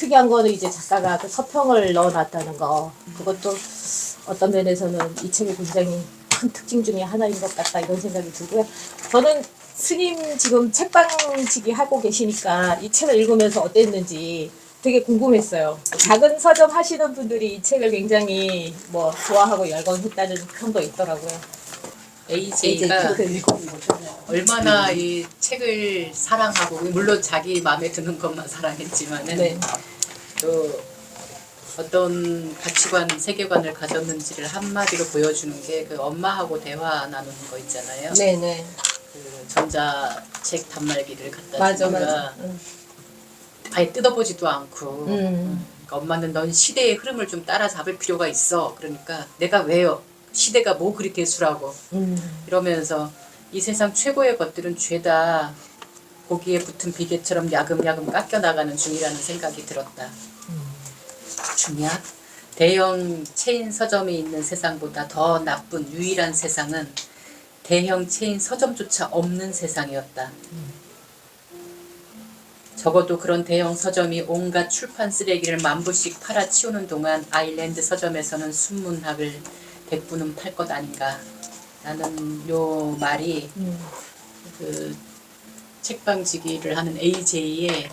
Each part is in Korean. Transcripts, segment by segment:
특이한 거는 이제 작가가 그 서평을 넣어놨다는 거. 그것도 어떤 면에서는 이 책의 굉장히 큰 특징 중에 하나인 것 같다 이런 생각이 들고요. 저는 스님 지금 책방지기 하고 계시니까 이 책을 읽으면서 어땠는지 되게 궁금했어요. 작은 서점 하시는 분들이 이 책을 굉장히 뭐 좋아하고 열광했다는 평도 있더라고요. AJ가 얼마나 이 책을 사랑하고 물론 자기 마음에 드는 것만 사랑했지만은 네. 또 어떤 가치관, 세계관을 가졌는지를 한마디로 보여주는 게 그 엄마하고 대화 나누는 거 있잖아요. 네네. 그 전자책 단말기를 갖다 맞아 주니까 맞아. 아예 뜯어보지도 않고 그러니까 엄마는 넌 시대의 흐름을 좀 따라잡을 필요가 있어. 그러니까 내가 왜요? 시대가 뭐 그리 대수라고 이러면서 이 세상 최고의 것들은 죄다 고기에 붙은 비계처럼 야금야금 깎여나가는 중이라는 생각이 들었다. 중요한 대형 체인 서점이 있는 세상보다 더 나쁜 유일한 세상은 대형 체인 서점조차 없는 세상이었다. 적어도 그런 대형 서점이 온갖 출판 쓰레기를 만부씩 팔아치우는 동안 아일랜드 서점에서는 순문학을 100부는 팔 것 아닌가. 라는 요 말이 그 책방지기를 하는 AJ의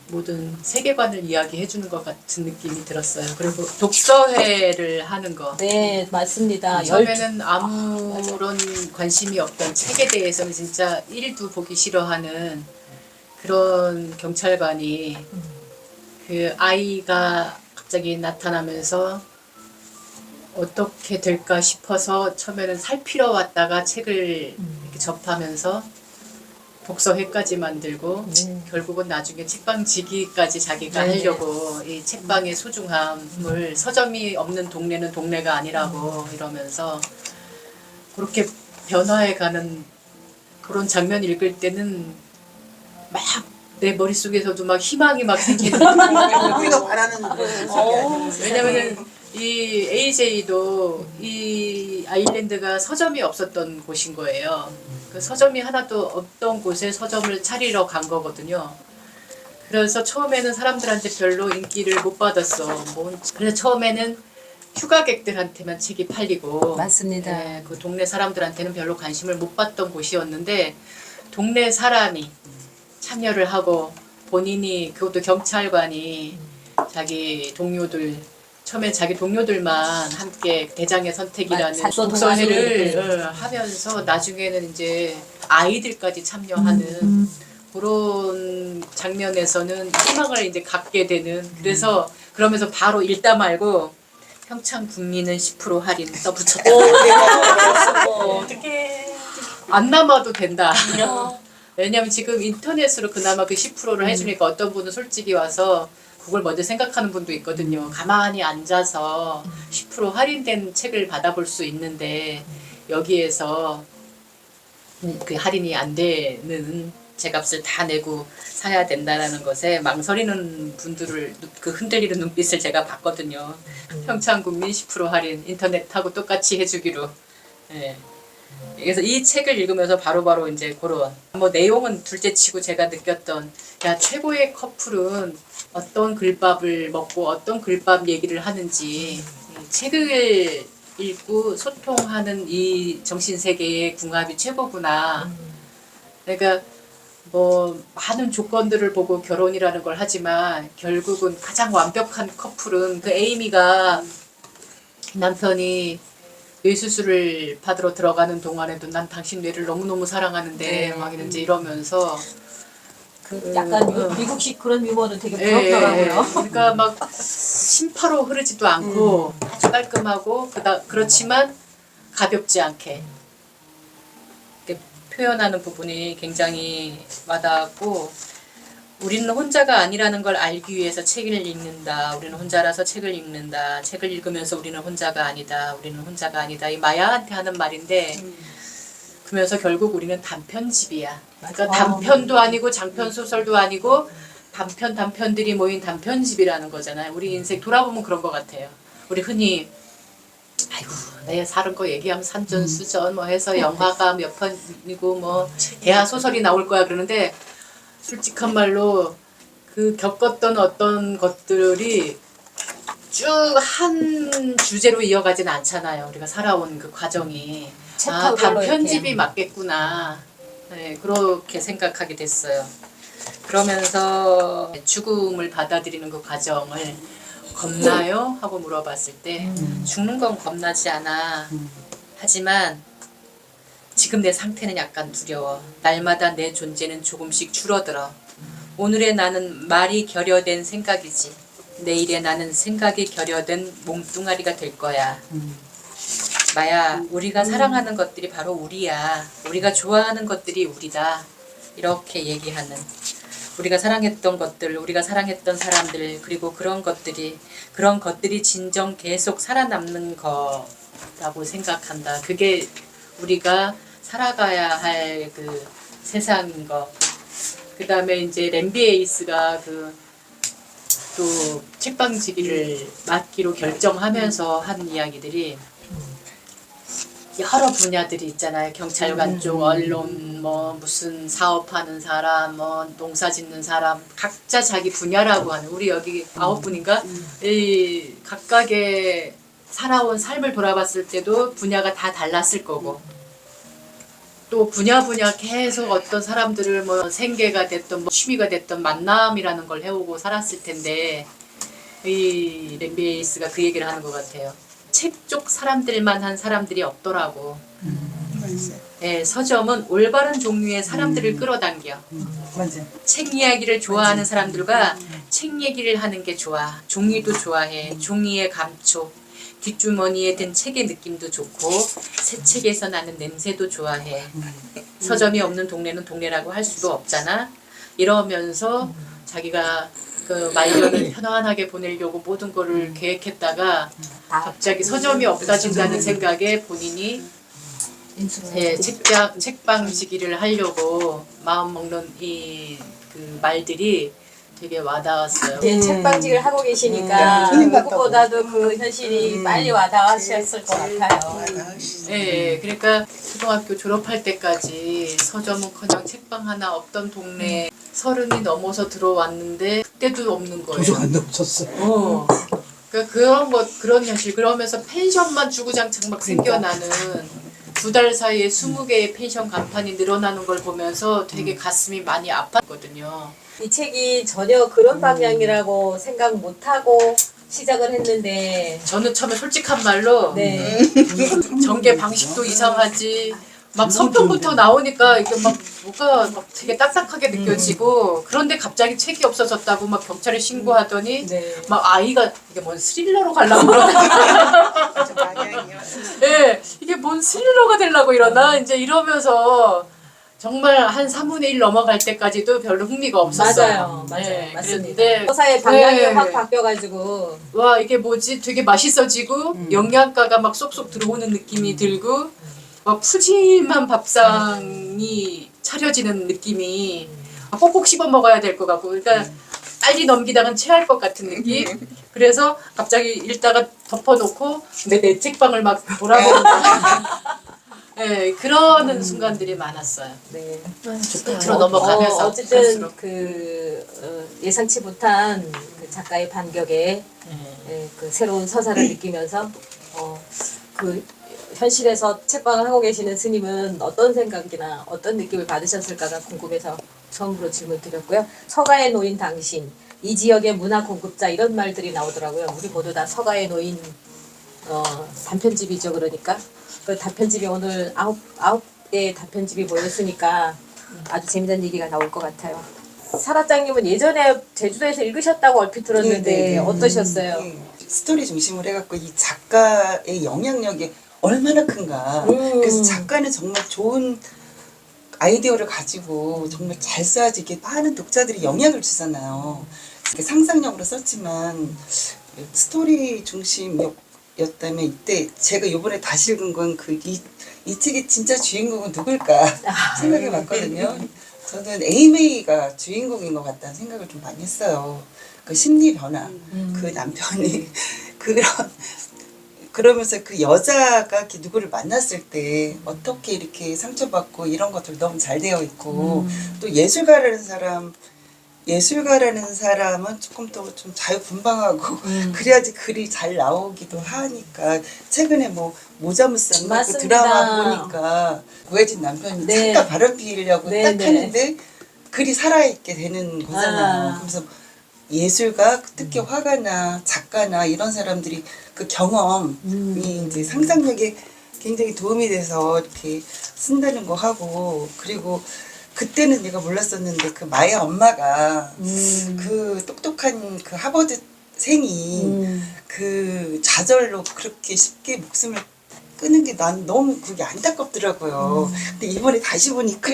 모든 세계관을 이야기해 주는 것 같은 느낌이 들었어요. 그리고 독서회를 하는 거. 네 맞습니다. 처음에는 아무런 관심이 없던 책에 대해서는 진짜 1도 보기 싫어하는 그런 경찰관이 그 아이가 갑자기 나타나면서 어떻게 될까 싶어서 처음에는 살피러 왔다가 책을 이렇게 접하면서 독서회까지 만들고 결국은 나중에 책방지기까지 자기가 하려고 이 책방의 소중함을 서점이 없는 동네는 동네가 아니라고 이러면서 그렇게 변화해가는 그런 장면 읽을 때는 막 내 머릿속에서도 막 희망이 막 생기는 우리가 바라는 왜냐면은 이 AJ도 이 아일랜드가 서점이 없었던 곳인 거예요. 그 서점이 하나도 없던 곳에 서점을 차리러 간 거거든요. 그래서 처음에는 사람들한테 별로 인기를 못 받았어. 그래서 처음에는 휴가객들한테만 책이 팔리고 맞습니다. 네, 그 동네 사람들한테는 별로 관심을 못 받던 곳이었는데 동네 사람이 참여를 하고 본인이 그것도 경찰관이 자기 동료들 처음에 자기 동료들만 함께 대장의 선택이라는 독서회를 하면서 나중에는 이제 아이들까지 참여하는 그런 장면에서는 희망을 이제 갖게 되는 그래서 그러면서 바로 읽다 말고 평창 국민은 10% 할인 써붙였다. 어떻게 안 남아도 된다. 왜냐면 지금 인터넷으로 그나마 그 10%를 해주니까 어떤 분은 솔직히 와서 그걸 먼저 생각하는 분도 있거든요. 가만히 앉아서 10% 할인된 책을 받아볼 수 있는데 여기에서 그 할인이 안 되는 제값을 다 내고 사야 된다라는 것에 망설이는 분들을 그 흔들리는 눈빛을 제가 봤거든요. 평창국민 10% 할인 인터넷하고 똑같이 해주기로. 예. 그래서 이 책을 읽으면서 바로바로 이제 그런 뭐 내용은 둘째치고 제가 느꼈던 야 최고의 커플은 어떤 글밥을 먹고 어떤 글밥 얘기를 하는지 책을 읽고 소통하는 이 정신세계의 궁합이 최고구나. 그러니까 뭐 많은 조건들을 보고 결혼이라는 걸 하지만 결국은 가장 완벽한 커플은 그 에이미가 남편이 뇌수술을 받으러 들어가는 동안에도 난 당신 뇌를 너무너무 사랑하는데 막 이제 이러면서 그 약간 미국식 그런 유머는 되게 부럽더라고요. 그러니까 막 심파로 흐르지도 않고 아주 깔끔하고 그렇지만 가볍지 않게 이렇게 표현하는 부분이 굉장히 와닿았고 우리는 혼자가 아니라는 걸 알기 위해서 책을 읽는다. 우리는 혼자라서 책을 읽는다. 책을 읽으면서 우리는 혼자가 아니다. 우리는 혼자가 아니다. 이 마야한테 하는 말인데 그러면서 결국 우리는 단편집이야. 그러니까 단편도 아니고 장편 소설도 아니고 단편들이 모인 단편집이라는 거잖아요. 우리 인생 돌아보면 그런 것 같아요. 우리 흔히 아이고 내 사는 거 얘기하면 산전수전 뭐 해서 영화가 몇 편이고 뭐 대하 소설이 나올 거야 그러는데 솔직한 말로 그 겪었던 어떤 것들이 쭉 한 주제로 이어가지는 않잖아요. 우리가 살아온 그 과정이. 아, 단편집이 맞겠구나. 네, 그렇게 생각하게 됐어요. 그러면서 죽음을 받아들이는 그 과정을 겁나요? 하고 물어봤을 때 죽는 건 겁나지 않아. 하지만 지금 내 상태는 약간 두려워. 날마다 내 존재는 조금씩 줄어들어. 오늘의 나는 말이 결여된 생각이지. 내일의 나는 생각이 결여된 몸뚱아리가 될 거야. 마야, 우리가 사랑하는 것들이 바로 우리야. 우리가 좋아하는 것들이 우리다. 이렇게 얘기하는. 우리가 사랑했던 것들, 우리가 사랑했던 사람들, 그리고 그런 것들이 진정 계속 살아남는 거라고 생각한다. 그게 우리가 살아가야 할 그 세상인 거. 그 다음에 이제 램비 에이스가 또 책방지기를 맡기로 결정하면서 한 이야기들이 여러 분야들이 있잖아요. 경찰관 쪽, 언론, 뭐 무슨 사업하는 사람, 뭐 농사 짓는 사람, 각자 자기 분야라고 하는, 우리 여기 9분인가? 이 각각의 살아온 삶을 돌아봤을 때도 분야가 다 달랐을 거고, 또 분야 계속 어떤 사람들을 뭐 생계가 됐던 뭐 취미가 됐던 만남이라는 걸 해오고 살았을 텐데, 이 램비에이스가 그 얘기를 하는 것 같아요. 책 쪽 사람들만 한 사람들이 없더라고. 예, 서점은 올바른 종류의 사람들을 끌어당겨. 맞아. 책 이야기를 좋아하는 사람들과 책 얘기를 하는 게 좋아. 종이도 좋아해. 종이의 감촉, 뒷주머니에 든 책의 느낌도 좋고, 새 책에서 나는 냄새도 좋아해. 서점이 없는 동네는 동네라고 할 수도 없잖아. 이러면서 자기가 그 말년을 편안하게 보내려고 모든 거를 계획했다가 갑자기 서점이 없어진다는 생각에 본인이 책방지기를 하려고 마음먹는 이 그 말들이 되게 와닿았어요. 이제 책방직을 하고 계시니까 누구보다도 그 현실이 빨리 와닿으셨을 것 같아요. 네, 그러니까 초등학교 졸업할 때까지 서점은커녕 책방 하나 없던 동네 30이 넘어서 들어왔는데 그때도 없는 거예요. 도저히 안 넘쳤어. 그러니까 그런 현실. 그러면서 펜션만 주구장창 막 생겨나는 2달 사이에 20개의 펜션 간판이 늘어나는 걸 보면서 되게 가슴이 많이 아팠거든요. 이 책이 전혀 그런 방향이라고 생각 못하고 시작을 했는데 저는 처음에 솔직한 말로 네. 전개 방식도 이상하지. 막 서평부터 나오니까 이게 막 뭐가 막 되게 딱딱하게 느껴지고, 그런데 갑자기 책이 없어졌다고 막 경찰에 신고하더니 네. 막 아이가 이게 뭔 스릴러로 가려고 그러나? 예, 이게 뭔 스릴러가 되려고 이러나? 이제 이러면서 정말 한 3분의 1 넘어갈 때까지도 별로 흥미가 없었어요. 맞아요. 네, 맞습니다. 그랬는데 서사의 방향이 네. 확 바뀌어가지고 와, 이게 뭐지? 되게 맛있어지고 영양가가 막 쏙쏙 들어오는 느낌이 들고, 막 푸짐한 밥상이 차려지는 느낌이 꼭꼭 씹어 먹어야 될 것 같고, 그러니까 빨리 넘기다간 체할 것 같은 느낌. 그래서 갑자기 읽다가 덮어놓고 내 책방을 막 돌아보는 네, 그러는 순간들이 많았어요. 네. 끝으로 넘어가면서 어쨌든 갈수록. 예상치 못한 그 작가의 반격에 그 새로운 서사를 느끼면서 그 현실에서 책방을 하고 계시는 스님은 어떤 생각이나 어떤 느낌을 받으셨을까가 궁금해서 처음으로 질문 드렸고요. 서가에 놓인 당신, 이 지역의 문화 공급자, 이런 말들이 나오더라고요. 우리 모두 다 서가에 놓인 단편집이죠. 그러니까 그 단편집이 오늘 아홉 개의 단편집이 모였으니까 아주 재미난 얘기가 나올 것 같아요. 사라짱님은 예전에 제주도에서 읽으셨다고 얼핏 들었는데 네, 네. 어떠셨어요? 스토리 중심으로 해갖고 이 작가의 영향력이 얼마나 큰가. 그래서 작가는 정말 좋은 아이디어를 가지고 정말 잘 써야지 이게 많은 독자들이 영향을 주잖아요. 상상력으로 썼지만 스토리 중심이었다면, 이때 제가 이번에 다시 읽은 건 이 책의 진짜 주인공은 누굴까 생각해 봤거든요. 저는 에이메이가 주인공인 것 같다는 생각을 좀 많이 했어요. 그 심리 변화, 그 남편이 그러면서 그 여자가 이렇게 누구를 만났을 때 어떻게 이렇게 상처받고 이런 것들 너무 잘 되어 있고, 또 예술가라는 사람이 예술가라는 사람은 조금 더 좀 자유분방하고 그래야지 글이 잘 나오기도 하니까 최근에 뭐 모자무쌍 그 맞습니다. 드라마 보니까 구혜진 남편이 네. 잠깐 바람 피우려고 네, 딱 네. 하는데 글이 살아있게 되는 거잖아요. 그래서 예술가 특히 화가나 작가나 이런 사람들이 그 경험이 이제 상상력에 굉장히 도움이 돼서 이렇게 쓴다는 거 하고 그리고 그때는 내가 몰랐었는데 그 마야 엄마가 그 똑똑한 그 하버드생이 그 좌절로 그렇게 쉽게 목숨을 끊은 게 난 너무 그게 안타깝더라고요. 근데 이번에 다시 보니까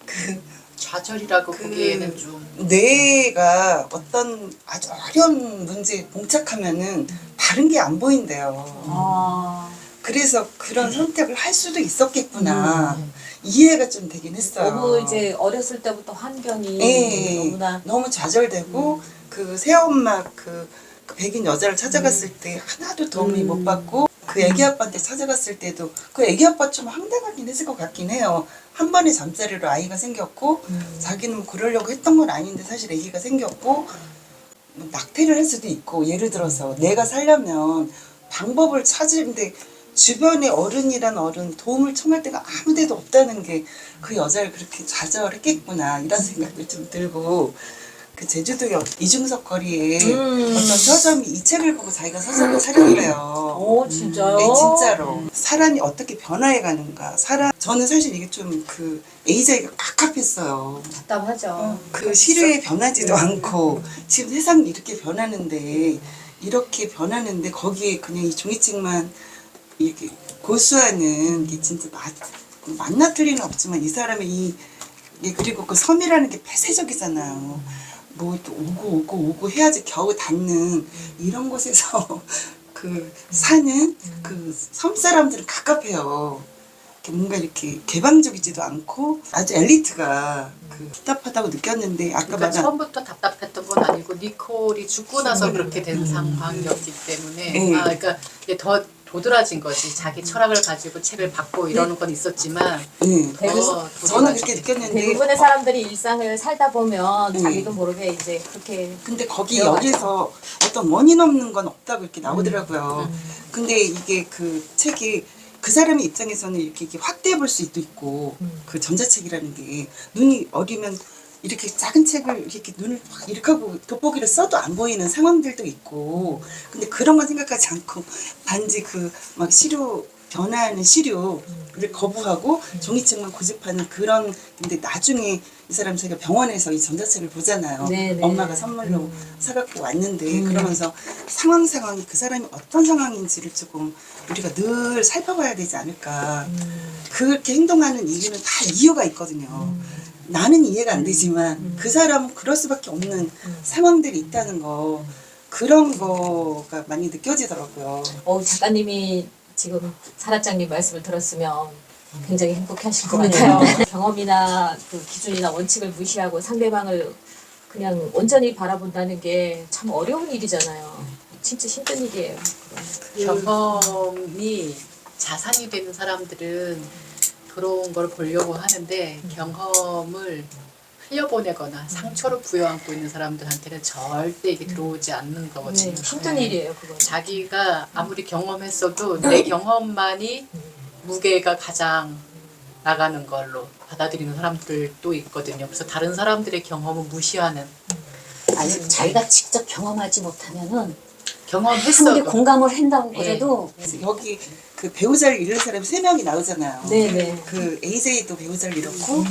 그 좌절이라고 그 보기에는 좀 뇌가 어떤 아주 어려운 문제에 봉착하면은 다른 게 안 보인대요. 아, 그래서 그런 선택을 할 수도 있었겠구나. 이해가 좀 되긴 했어요. 너무 이제 어렸을 때부터 환경이 예, 너무나 너무 좌절되고 그 새엄마 그 백인 여자를 찾아갔을 때 하나도 도움이 못 받고 그 애기 아빠한테 찾아갔을 때도 그 애기 아빠 좀 황당하긴 했을 것 같긴 해요. 한 번에 잠자리로 아이가 생겼고 자기는 뭐 그러려고 했던 건 아닌데 사실 아기가 생겼고 뭐 낙태를 할 수도 있고 예를 들어서 내가 살려면 방법을 찾는데 주변에 어른이란 어른 도움을 청할 데가 아무 데도 없다는 게 그 여자를 그렇게 좌절했겠구나 이런 생각도 좀 들고 그 제주도역 이중석 거리에 어떤 서점이 이 책을 보고 자기가 서점을 차렸대요. 오 진짜요? 네, 진짜로 사람이 어떻게 변화해 가는가. 저는 사실 이게 좀 그 AJ가 깝깝했어요. 답답하죠. 그 시류에 변하지도 않고 지금 세상이 이렇게 변하는데 이렇게 변하는데 거기에 그냥 이 종이책만 이렇게 고수하는 게 진짜 맞나 틀리는 없지만 이 사람의 그리고 그 섬이라는 게 폐쇄적이잖아요. 뭐 또 오고 해야지 겨우 닿는 이런 곳에서 그 사는 그 섬 사람들은 갑갑해요. 뭔가 이렇게 개방적이지도 않고 아주 엘리트가 그 답답하다고 느꼈는데 아까 그러니까 말한 처음부터 답답했던 건 아니고 니콜이 죽고 나서 그렇게 된 상황이었기 때문에 네. 그러니까 이게 더 도드라진 거지. 자기 철학을 가지고 책을 받고 이러는 건 있었지만 네. 더 저는 도드라진 그렇게 느꼈는데 대부분의 사람들이 일상을 살다 보면 네. 자기도 모르게 이제 그렇게 근데 거기 배워가죠. 여기서 어떤 원인 없는 건 없다고 이렇게 나오더라고요. 근데 이게 그 책이 그 사람의 입장에서는 이렇게 확대해 볼 수도 있고 그 전자책이라는 게 눈이 어리면 이렇게 작은 책을 이렇게 눈을 확 이렇게 하고 돋보기를 써도 안 보이는 상황들도 있고 근데 그런 건 생각하지 않고 단지 그 막 시류 변화하는 시류를 거부하고 종이책만 고집하는 그런 근데 나중에 이 사람 자기가 병원에서 이 전자책을 보잖아요. 네네. 엄마가 선물로 사갖고 왔는데 그러면서 상황이 그 사람이 어떤 상황인지를 조금 우리가 늘 살펴봐야 되지 않을까. 그렇게 행동하는 이유는 다 이유가 있거든요. 나는 이해가 안 되지만 그 사람은 그럴 수밖에 없는 상황들이 있다는 거 그런 거가 많이 느껴지더라고요. 작가님이 지금 사라장님 말씀을 들었으면 굉장히 행복해하실 것 같아요. 경험이나 그 기준이나 원칙을 무시하고 상대방을 그냥 온전히 바라본다는 게 참 어려운 일이잖아요. 진짜 힘든 일이에요. 경험이 자산이 되는 사람들은 그런 걸 보려고 하는데 경험을 흘려보내거나 상처로 부여안고 있는 사람들한테는 절대 이게 들어오지 않는 거거든요. 네, 힘든 일이에요, 그건. 자기가 아무리 경험했어도 내 경험만이 무게가 가장 나가는 걸로 받아들이는 사람들도 있거든요. 그래서 다른 사람들의 경험을 무시하는 아니 자기가 직접 경험하지 못하면은 아무리 경험했어도 공감을 한다고 그래도 그래서 여기 그 배우자를 잃은 사람이 3명이 나오잖아요. 네네. 그 AJ도 배우자를 잃었고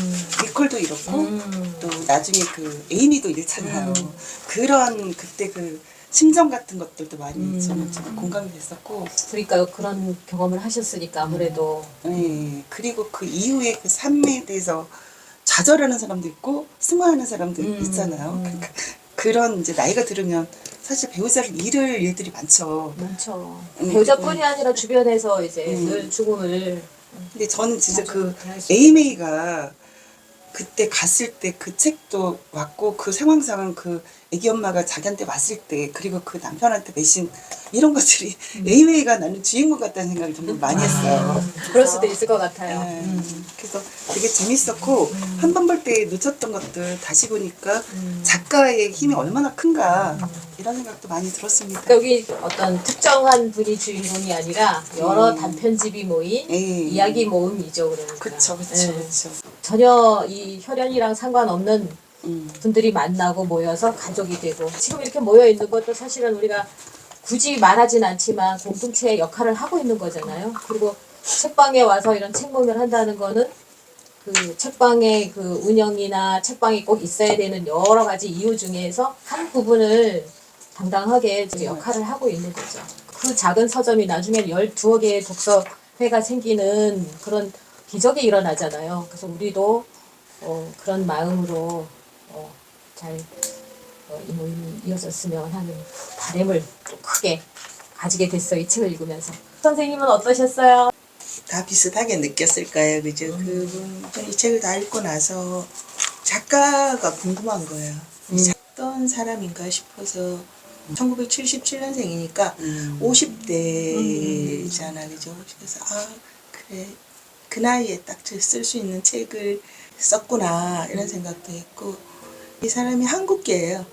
니콜도 잃었고 또 나중에 그 에이미도 잃잖아요. 그런 그때 그 심정 같은 것들도 많이 저는 좀 공감이 됐었고 그러니까 그런 경험을 하셨으니까 아무래도 네. 그리고 그 이후에 그 삶에 대해서 좌절하는 사람도 있고 승화하는 사람도 있잖아요. 그러니까 그런 이제 나이가 들으면 사실 배우자를 잃을 일들이 많죠. 많죠. 배우자뿐이 아니라 주변에서 이제 늘 죽음을 근데 저는 진짜 그 에이메이가 그때 갔을 때 그 책도 왔고 그 상황상은 그 애기 엄마가 자기한테 왔을 때 그리고 그 남편한테 대신 이런 것들이 에이웨이가 나는 주인공 같다는 생각을 정말 많이 했어요. 그럴 수도 있을 것 같아요. 네. 그래서 되게 재밌었고 한 번 볼 때 놓쳤던 것들 다시 보니까 작가의 힘이 얼마나 큰가 이런 생각도 많이 들었습니다. 그러니까 여기 어떤 특정한 분이 주인공이 아니라 여러 단편집이 모인 예. 이야기 모음이죠. 그러니까. 그쵸 그쵸 네. 그쵸. 전혀 이 혈연이랑 상관없는 음. 분들이 만나고 모여서 가족이 되고 지금 이렇게 모여 있는 것도 사실은 우리가 굳이 말하진 않지만 공동체의 역할을 하고 있는 거잖아요. 그리고 책방에 와서 이런 책 모임을 한다는 거는 그 책방의 그 운영이나 책방이 꼭 있어야 되는 여러 가지 이유 중에서 한 부분을 당당하게 지금 역할을 하고 있는 거죠. 그 작은 서점이 나중에 12개 개의 독서회가 생기는 그런 기적이 일어나잖아요. 그래서 우리도 그런 마음으로 잘 이 모임이 이어졌으면 하는 바람을 또 크게 가지게 됐어요. 이 책을 읽으면서. 선생님은 어떠셨어요? 다 비슷하게 느꼈을 거예요. 그죠? 저는 이 책을 다 읽고 나서 작가가 궁금한 거예요. 어떤 사람인가 싶어서 1977년생이니까 50대잖아. 그죠? 그래서 그래. 그 나이에 딱 쓸 수 있는 책을 썼구나 이런 생각도 했고 이 사람이 한국계예요.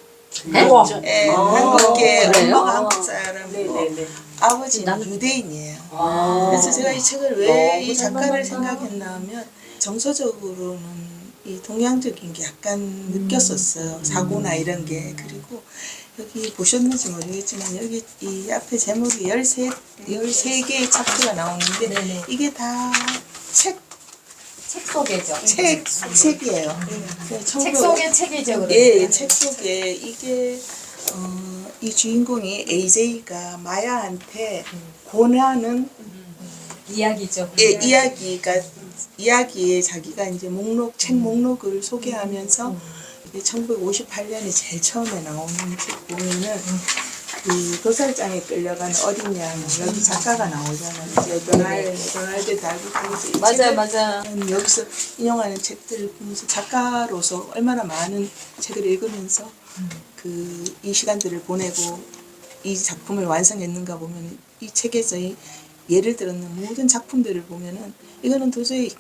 우와. 예, 한국계 그래요? 엄마가 한국 사람이고 아버지는 유대인이에요. 그래서 제가 이 책을 왜 이 작가를 생각했나 하면 정서적으로는 이 동양적인 게 약간 느꼈었어요. 사고나 이런 게. 그리고 여기 보셨는지 모르겠지만 여기 이 앞에 제목이 13개의 챕터가 나오는데 네네. 이게 다 책 소개죠. 책이에요. 책 속의 책이죠. 그러니까. 예, 책 속에 이게 이 주인공이 AJ가 마야한테 권하는 이야기죠. 예, 이야기에 자기가 이제 책 목록을 소개하면서 이게 1958년에 제일 처음에 나오는 책 보면은 그 도살장에 끌려가는 어린 양 여기 작가가 나오잖아요. 이제 도날드 다비드 맞아요. 여기서 인용하는 책들을 보면서 작가로서 얼마나 많은 책을 읽으면서 이 시간들을 보내고 이 작품을 완성했는가 보면 이 책에서 예를 들었는 모든 작품들을 보면은 이거는 도저히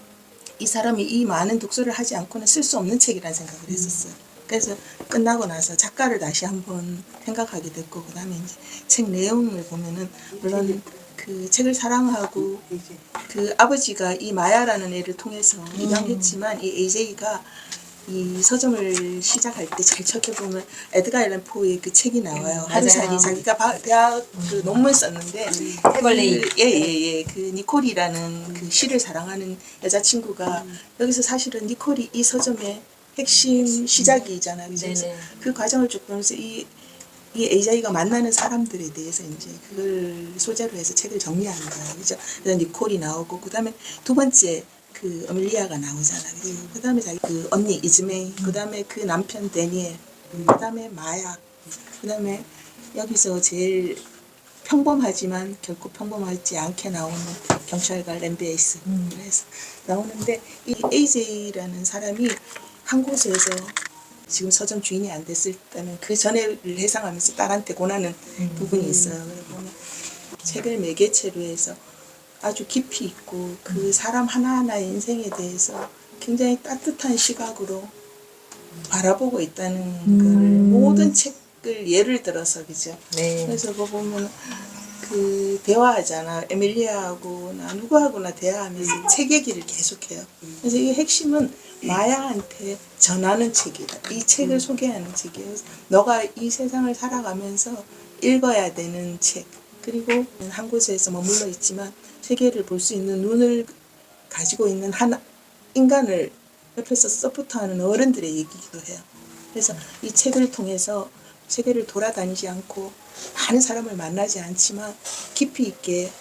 이 사람이 이 많은 독서를 하지 않고는 쓸 수 없는 책이라는 생각을 했었어요. 그래서 끝나고 나서 작가를 다시 한번 생각하게 됐고 그다음에 이제 책 내용을 보면은 물론 그 책을 사랑하고 그 아버지가 이 마야라는 애를 통해서 입양했지만 이 AJ가 이 서점을 시작할 때 잘 찾아보면 에드가 앨런 포의 그 책이 나와요. 하루살이 자기가 대학 그 논문 썼는데 해벌레이. 예예예 그 니콜이라는 그 시를 사랑하는 여자친구가 여기서 사실은 니콜이 이 서점의 핵심 시작이잖아요. 그래서 네네. 그 과정을 쭉 보면서 이 AJ가 만나는 사람들에 대해서 이제 그걸 소재로 해서 책을 정리하는 거예요. 그죠? 그래서 니콜이 나오고 그다음에 두 번째 그 어밀리아가 나오잖아. 그다음에 자기 그 언니 이즈메이, 그다음에 그 남편 데니엘, 그다음에 마야, 그다음에 여기서 제일 평범하지만 결코 평범하지 않게 나오는 경찰관 램베이스 그래서 나오는데 이 AJ라는 사람이 한 곳에서 지금 서점 주인이 안 됐을 때는 그 전에를 회상하면서 딸한테 권하는 부분이 있어요. 그리고 책을 매개체로 해서 아주 깊이 있고 그 사람 하나하나의 인생에 대해서 굉장히 따뜻한 시각으로 바라보고 있다는 걸 모든 책을 예를 들어서 그죠. 네. 그래서 그거 보면 그 대화하잖아. 에밀리아하고나 누구하고나 대화하면서 책 얘기를 계속해요. 그래서 이 핵심은 마야한테 전하는 책이다. 이 책을 소개하는 책이에요. 너가 이 세상을 살아가면서 읽어야 되는 책. 그리고 한 곳에서 머물러 있지만 세계를 볼 수 있는 눈을 가지고 있는 한 인간을 옆에서 서포트하는 어른들의 얘기이기도 해요. 그래서 이 책을 통해서 세계를 돌아다니지 않고 많은 사람을 만나지 않지만 깊이 있게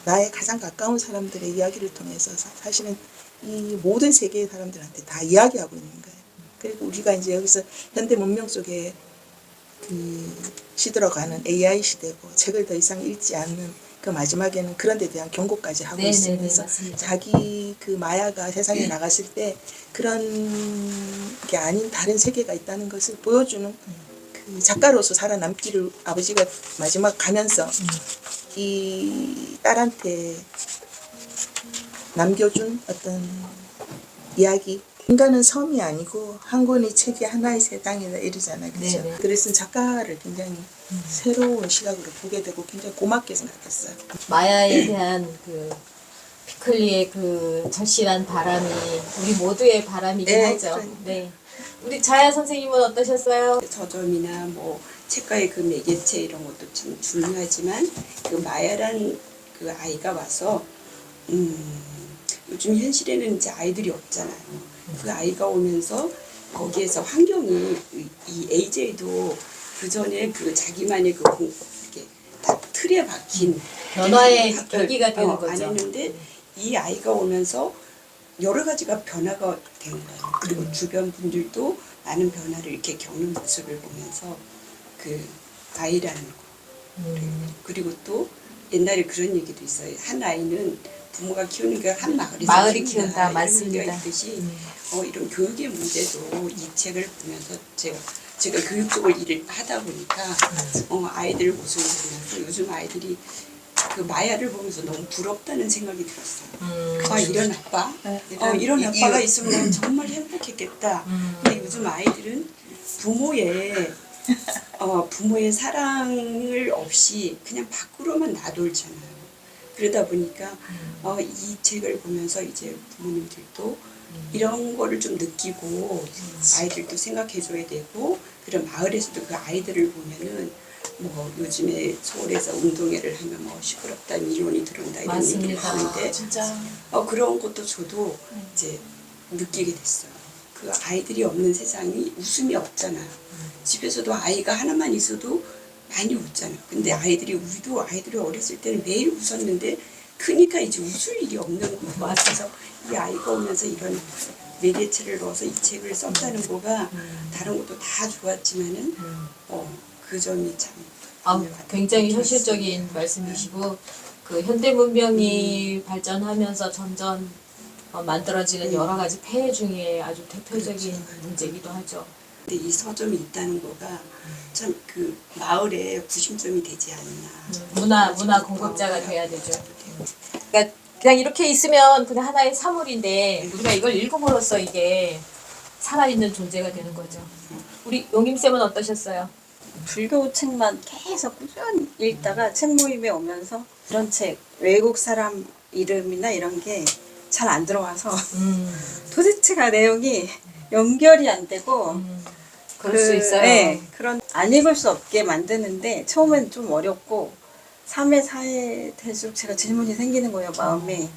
나의 가장 가까운 사람들의 이야기를 통해서 사실은 이 모든 세계의 사람들한테 다 이야기하고 있는 거예요. 그리고 우리가 이제 여기서 현대 문명 속에 그 시들어가는 AI 시대고 책을 더 이상 읽지 않는 그 마지막에는 그런 데 대한 경고까지 하고 네네네, 있으면서 맞습니다. 자기 그 마야가 세상에 나갔을 때 그런 게 아닌 다른 세계가 있다는 것을 보여주는 그 작가로서 살아남기를 아버지가 마지막 가면서 이 딸한테 남겨준 어떤 이야기. 인간은 섬이 아니고 한 권의 책이 하나의 세상이다 이러잖아요. 그렇죠? 네네. 그래서 작가를 굉장히 새로운 시각으로 보게 되고 굉장히 고맙게 생각했어요. 마야에 대한 그 피클리의 그 절실한 바람이 우리 모두의 바람이긴 네, 하죠. 그러니까요. 네. 우리 자야 선생님은 어떠셨어요? 서점이나 뭐 책과의 그 매개체 이런 것도 참 중요하지만 그 마야란 그 아이가 와서 요즘 현실에는 이제 아이들이 없잖아요. 그 아이가 오면서 거기에서 환경이 이 AJ도 그 전에 그 자기만의 그 이렇게 딱 틀에 박힌 변화의 계기가 되는 거죠. 안 했는데 이 아이가 오면서 여러 가지가 변화가 된 거예요. 그리고 주변 분들도 많은 변화를 이렇게 겪는 모습을 보면서 그 아이라는 거. 그리고 또 옛날에 그런 얘기도 있어요. 한 아이는 부모가 키우니까 한 마을에서 마을이 키운다. 키운다. 이런 맞습니다. 얘기가 있듯이 이런 교육의 문제도 이 책을 보면서 제가 교육 쪽을 일을 하다 보니까 아이들 모습을 보면서 요즘 아이들이 그 마야를 보면서 너무 부럽다는 생각이 들었어요. 이런 아빠, 이런 아빠가 있으면 난 정말 행복했겠다. 근데 요즘 아이들은 부모의 사랑을 없이 그냥 밖으로만 놔돌잖아요. 그러다 보니까 이 책을 보면서 이제 부모님들도 이런 거를 좀 느끼고 아이들도 생각해줘야 되고, 그런 마을에서도 그 아이들을 보면은 뭐 요즘에 서울에서 운동회를 하면 뭐 시끄럽다 민원이 들어온다 이런 얘기를 맞습니다. 하는데 진짜 그런 것도 저도 이제 느끼게 됐어요. 그 아이들이 없는 세상이 웃음이 없잖아요. 집에서도 아이가 하나만 있어도 많이 웃잖아요. 근데 우리도 아이들이 어렸을 때는 매일 웃었는데 크니까 이제 웃을 일이 없는 거예요. 그래서 이 아이가 오면서 이런 매개체를 넣어서 이 책을 썼다는 거가 다른 것도 다 좋았지만은 그 점이 참 굉장히 현실적인 말씀이시고 그 현대 문명이 발전하면서 점점 만들어지는 여러 가지 폐해 중에 아주 대표적인 문제이기도 하죠. 근데 이 서점이 있다는 거가 참 그 마을의 구심점이 되지 않나. 문화 공급자가 돼야 되죠. 그러니까 그냥 이렇게 있으면 그냥 하나의 사물인데 우리가 이걸 읽음으로써 이게 살아있는 존재가 되는 거죠. 우리 용임쌤은 어떠셨어요? 불교 책만 계속 꾸준히 읽다가 책 모임에 오면서 이런 책, 외국 사람 이름이나 이런 게 잘 안 들어와서 도대체가 내용이 연결이 안 되고 그럴 수 있어요. 네, 그런 안 읽을 수 없게 만드는데 처음엔 좀 어렵고 3회, 4회 될수록 제가 질문이 생기는 거예요, 마음에.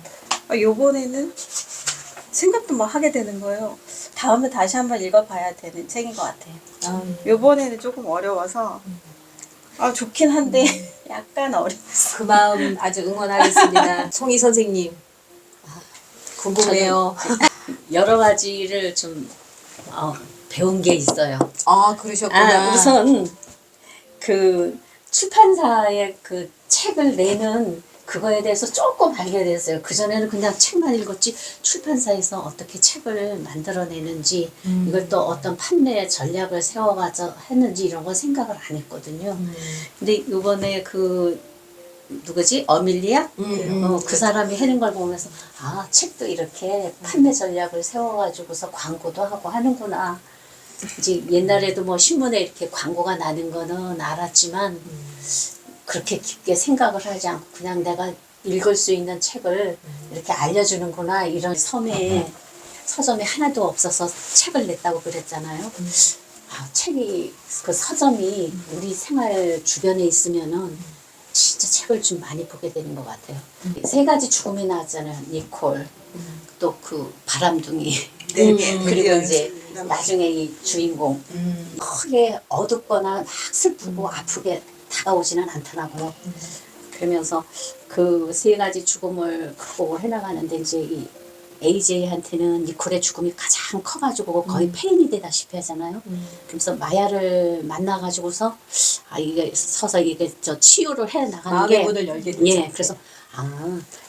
요번에는 생각도 막 하게 되는 거예요. 다음에 다시 한번 읽어봐야 되는 책인 것 같아요. 요번에는 조금 어려워서 좋긴 한데 약간 어려웠어요. 그 마음 아주 응원하겠습니다. 송희 선생님 궁금해요. 여러 가지를 좀 배운 게 있어요. 그러셨구나. 우선 그 출판사의 그 책을 내는 그거에 대해서 조금 알게 됐어요. 그전에는 그냥 책만 읽었지 출판사에서 어떻게 책을 만들어내는지 이걸 또 어떤 판매 전략을 세워가서 했는지 이런 거 생각을 안 했거든요. 근데 이번에 그 누구지? 어밀리아? 그 사람이 하는 걸 보면서 책도 이렇게 판매 전략을 세워가지고서 광고도 하고 하는구나. 이제 옛날에도 뭐 신문에 이렇게 광고가 나는 거는 알았지만 그렇게 깊게 생각을 하지 않고 그냥 내가 읽을 수 있는 책을 이렇게 알려주는구나. 이런 서점이 하나도 없어서 책을 냈다고 그랬잖아요. 책이 그 서점이 우리 생활 주변에 있으면은 진짜 책을 좀 많이 보게 되는 것 같아요. 3가지 죽음이 나왔잖아요. 니콜, 또 그 바람둥이, 그리고 이제 나중에 이 주인공 크게 어둡거나 막 슬프고 아프게 다가오지는 않더라고요. 그러면서 그 3가지 죽음을 극복을 해나가는데 이제 이 AJ한테는 니콜의 죽음이 가장 커가지고 거의 페인이 되다시피 하잖아요. 그래서 마야를 만나가지고서 이게 서서 이게 치유를 해 나가는 마음의 게 문을 열게 되죠. 예, 그래서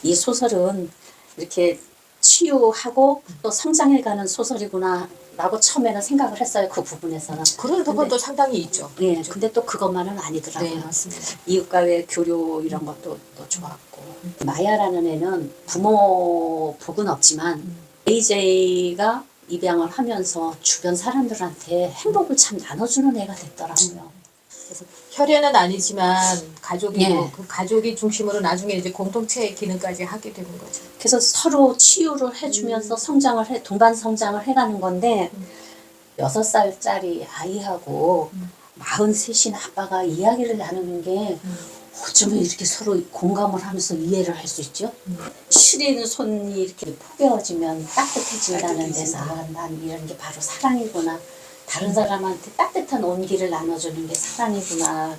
이 소설은 이렇게 치유하고 또 성장해가는 소설이구나 라고 처음에는 생각을 했어요. 그 부분에서는. 그런 부분도 상당히 있죠. 예, 근데 또 그것만은 아니더라고요. 네, 맞습니다. 이웃과의 교류 이런 것도 또 좋았고. 마야라는 애는 부모 복은 없지만 AJ가 입양을 하면서 주변 사람들한테 행복을 참 나눠주는 애가 됐더라고요. 혈연은 아니지만 가족이고 예. 그 가족이 중심으로 나중에 이제 공동체의 기능까지 하게 되는 거죠. 그래서 서로 치유를 해주면서 성장을 해, 동반 성장을 해가는 건데 6살짜리 아이하고 43인 아빠가 이야기를 나누는 게 어쩌면 이렇게 서로 공감을 하면서 이해를 할 수 있죠. 시린 손이 이렇게 포개어지면 따뜻해진다는 데서 난 이런 게 바로 사랑이구나. 다른 사람한테 따뜻한 온기를 나눠주는 게 사랑이구나.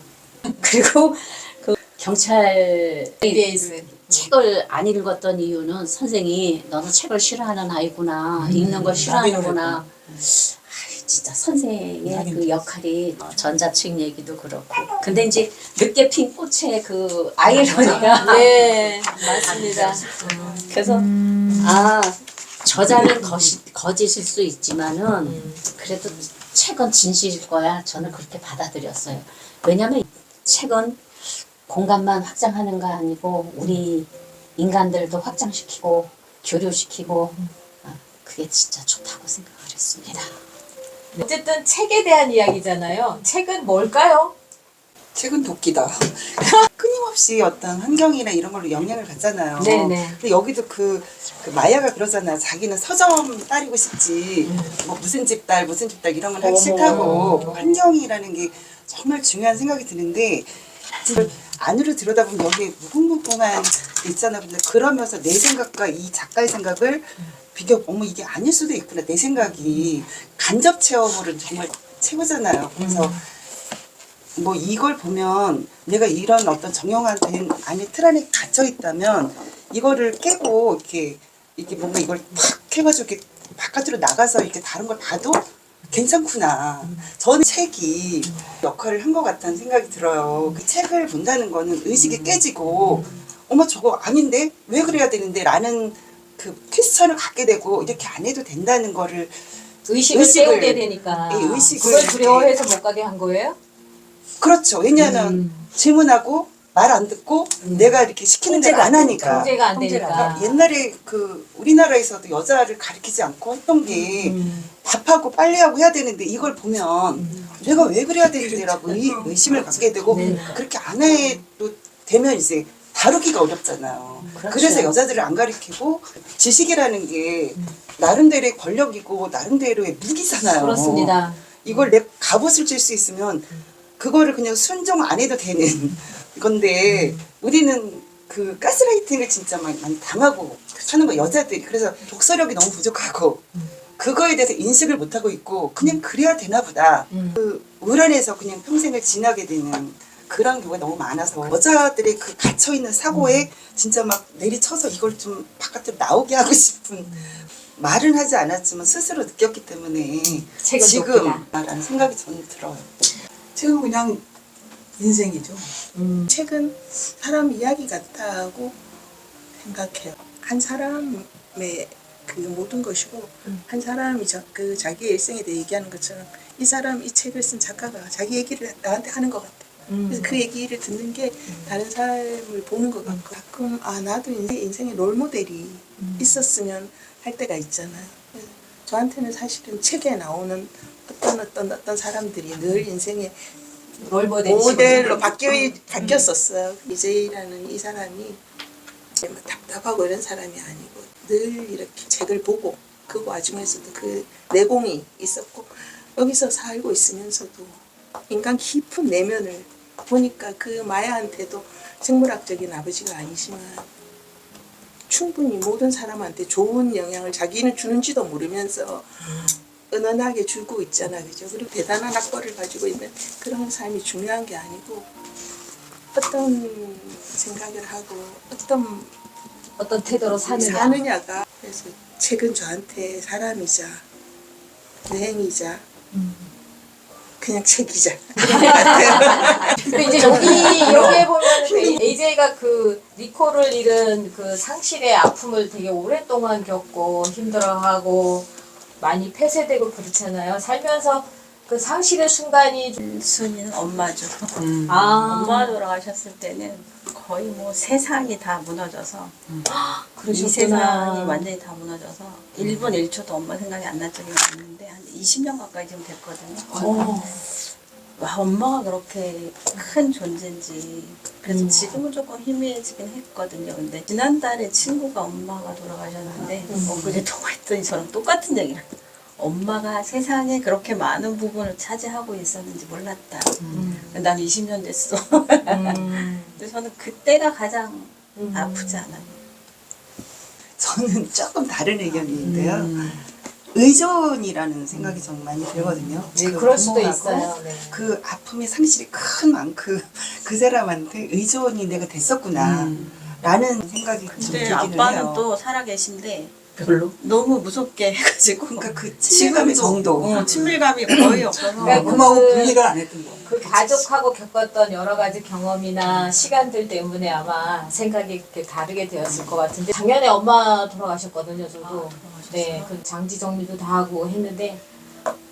그리고 그 경찰 ABS. 책을 안 읽었던 이유는 선생이 너는 책을 싫어하는 아이구나. 읽는 걸 싫어하는구나. 진짜 선생의 그 역할이 전자책 얘기도 그렇고. 근데 이제 늦게 핀 꽃의 그 아이러니가 네, 맞습니다. 그래서 저자는 거짓일 수 있지만은 그래도 책은 진실일 거야. 저는 그렇게 받아들였어요. 왜냐면 책은 공간만 확장하는 거 아니고 우리 인간들도 확장시키고 교류시키고 그게 진짜 좋다고 생각을 했습니다. 어쨌든 책에 대한 이야기잖아요. 책은 뭘까요? 책은 도끼다. 끊임없이 어떤 환경이나 이런 걸로 영향을 받잖아요. 네네. 근데 여기도 그 마야가 그러잖아요. 자기는 서점 따리고 싶지, 뭐 무슨 집 딸 이런 건 하기 싫다고. 그 환경이라는 게 정말 중요한 생각이 드는데, 이제 안으로 들여다보면 여기에 무궁무궁한 게 있잖아요. 근데 그러면서 내 생각과 이 작가의 생각을 어머 이게 아닐 수도 있구나. 내 생각이 간접 체험으로는 정말 최고잖아요. 그래서 뭐 이걸 보면 내가 이런 어떤 정형화된 안에 틀 안에 갇혀 있다면 이거를 깨고 이렇게 뭔가 이걸 탁 해가지고 이렇게 바깥으로 나가서 이렇게 다른 걸 봐도 괜찮구나. 저는 책이 역할을 한 것 같다는 생각이 들어요. 그 책을 본다는 거는 의식이 깨지고 어머 저거 아닌데 왜 그래야 되는데 라는 그 퀘스천을 갖게 되고 이렇게 안 해도 된다는 거를 의식을 깨우게 되니까. 예, 의식을 그걸 이렇게- 두려워해서 못 가게 한 거예요? 그렇죠. 왜냐하면 질문하고 말 안 듣고 내가 이렇게 시키는 대로 안 하니까. 통제가 안 되니까. 옛날에 그 우리나라에서도 여자를 가리키지 않고 했던 게 밥하고 빨래하고 해야 되는데 이걸 보면 내가 왜 그래야 되는데라고 의심을 갖게 되고 그렇게 안 해도 되면 이제 다루기가 어렵잖아요. 그래서 여자들을 안 가리키고 지식이라는 게 나름대로의 권력이고 나름대로의 무기잖아요. 그렇습니다. 이걸 내 갑옷을 줄 수 있으면 그거를 그냥 순종 안 해도 되는 건데 우리는 그 가스라이팅을 진짜 많이 당하고 사는 거 여자들이. 그래서 독서력이 너무 부족하고 그거에 대해서 인식을 못 하고 있고 그냥 그래야 되나 보다. 그 울 안에서 그냥 평생을 지나게 되는 그런 경우가 너무 많아서 여자들의 그 갇혀 있는 사고에 진짜 막 내리쳐서 이걸 좀 바깥으로 나오게 하고 싶은 말은 하지 않았지만 스스로 느꼈기 때문에 책은 지금라는 생각이 저는 들어요. 책은 그냥 인생이죠. 책은 사람 이야기 같다고 생각해요. 한 사람의 그 모든 것이고 한 사람이 그 자기의 일생에 대해 얘기하는 것처럼 이 사람 이 책을 쓴 작가가 자기 얘기를 나한테 하는 것 같아. 그래서 그 얘기를 듣는 게 다른 삶을 보는 것 같고 가끔 나도 인생에 롤모델이 있었으면 할 때가 있잖아요. 그래서 저한테는 사실은 책에 나오는 어떤 사람들이 늘 인생의 모델로 바뀌었었어요. 이제이라는 이 사람이 답답하고 이런 사람이 아니고 늘 이렇게 책을 보고 그 와중에서도 그 내공이 있었고 여기서 살고 있으면서도 인간 깊은 내면을 보니까 그 마야한테도 생물학적인 아버지가 아니지만 충분히 모든 사람한테 좋은 영향을 자기는 주는지도 모르면서 은은하게 주고 있잖아, 그죠? 그리고 대단한 학벌을 가지고 있는 그런 삶이 중요한 게 아니고 어떤 생각을 하고 어떤 어떤 태도로 사느냐. 사느냐가. 그래서 책은 저한테 사람이자 여행이자 그냥 책이자 근데 이제 여기에 보면 그 AJ가 그 니코를 잃은 그 상실의 아픔을 되게 오랫동안 겪고 힘들어하고 많이 폐쇄되고 그렇잖아요. 살면서 그 상실의 순간이 좀 순이는 엄마죠. 아, 엄마 돌아가셨을 때는 거의 뭐 세상이 다 무너져서 이 그러셨구나. 세상이 완전히 다 무너져서 1분 1초도 엄마 생각이 안 날 적이 없는데 한 20년 가까이 지금 됐거든요. 와, 엄마가 그렇게 큰 존재인지. 그래서 지금은 조금 희미해지긴 했거든요. 근데 지난달에 친구가 엄마가 돌아가셨는데 그제 통화했더니 저랑 똑같은 얘기를. 엄마가 세상에 그렇게 많은 부분을 차지하고 있었는지 몰랐다. 난 20년 됐어. 근데 저는 그때가 가장 아프지 않아요. 저는 조금 다른 의견인데요. 의존이라는 생각이 좀 많이 들거든요. 네, 그 그럴 수도 부모하고 있어요. 네. 그 아픔의 상실이 큰 만큼 그 사람한테 의존이 내가 됐었구나 라는 생각이 좀 근데 들기는 아빠는 해요. 또 살아계신데 별로 너무 무섭게 해가지고 그러니까 그 친밀감의 정도. 친밀감이 거의 없어서 그러니까 엄마하고 그- 분리를 안 했던 거. 그 가족하고 겪었던 여러 가지 경험이나 시간들 때문에 아마 생각이 이렇게 다르게 되었을 것 같은데 작년에 엄마 돌아가셨거든요. 저도 네, 그 장지 정리도 다 하고 했는데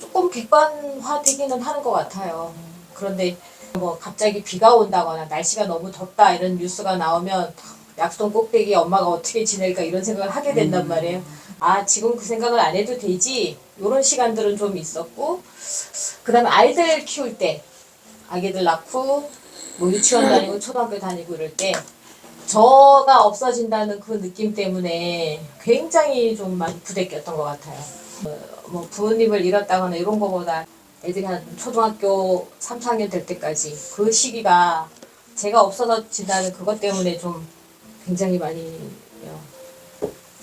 조금 객관화되기는 하는 것 같아요. 그런데 뭐 갑자기 비가 온다거나 날씨가 너무 덥다 이런 뉴스가 나오면 약수동 꼭대기 엄마가 어떻게 지낼까 이런 생각을 하게 된단 말이에요. 아, 지금 그 생각을 안 해도 되지. 이런 시간들은 좀 있었고 그 다음에 아이들 키울 때 아기들 낳고 뭐 유치원 다니고 초등학교 다니고 이럴 때 저가 없어진다는 그 느낌 때문에 굉장히 좀 많이 부대꼈던 것 같아요. 뭐 부모님을 잃었다거나 이런 거보다 애들이 한 초등학교 3, 4학년 될 때까지 그 시기가 제가 없어진다는 그것 때문에 좀 굉장히 많이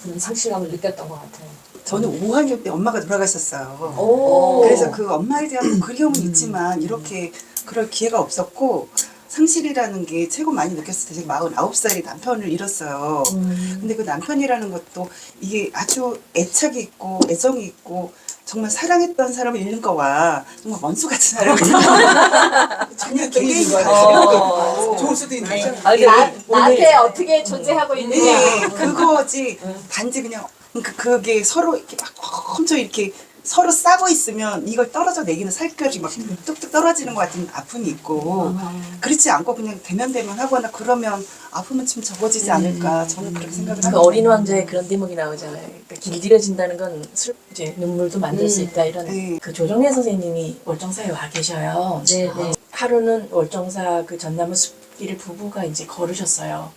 그런 상실감을 느꼈던 것 같아요. 저는 5학년 때 엄마가 돌아가셨어요. 오. 그래서 그 엄마에 대한 그리움은 있지만 이렇게 그럴 기회가 없었고 상실이라는 게 최고 많이 느꼈을 때 제가 49살에 남편을 잃었어요. 근데 그 남편이라는 것도 이게 아주 애착이 있고 애정이 있고 정말 사랑했던 사람을 잃는 거와 정말 원수 같은 사람을 전혀 개개인이 다르고 좋을 수도 있네. 나한테 어떻게 존재하고 있느냐. 네, 그거지. 단지 그냥 그게 서로 이렇게 막 엄청 이렇게 서로 싸고 있으면 이걸 떨어져 내기는 살결이 막 뚝뚝 떨어지는 것 같은 아픔이 있고 그렇지 않고 그냥 대면대면 하거나 그러면 아픔은 좀 적어지지 않을까 저는 그렇게 생각을 그 합니다. 어린 왕자의 그런 대목이 나오잖아요. 그러니까 길들여진다는 건 이제 눈물도 만들 수 있다 이런. 네. 그 조정래 선생님이 월정사에 와 계셔요. 네, 네. 하루는 월정사 그 전나무 숲길을 부부가 이제 걸으셨어요.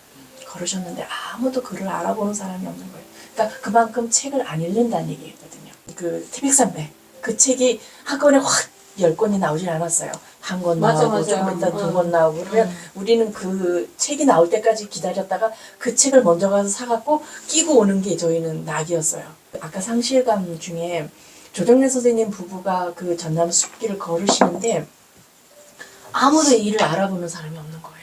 걸으셨는데 아무도 그를 알아보는 사람이 없는 거예요. 그러니까 그만큼 책을 안 읽는다는 얘기거든요. 그 태백산맥 그 책이 한꺼번에 확 10권이 나오질 않았어요. 한 권 맞아, 나오고 맞아. 조금 있다 2권 나오고 그러면 우리는 그 책이 나올 때까지 기다렸다가 그 책을 먼저 가서 사갖고 끼고 오는 게 저희는 낙이었어요. 아까 상실감 중에 조정래 선생님 부부가 그 전나무 숲길을 걸으시는데 아무도 이를 알아보는 사람이 없는 거예요.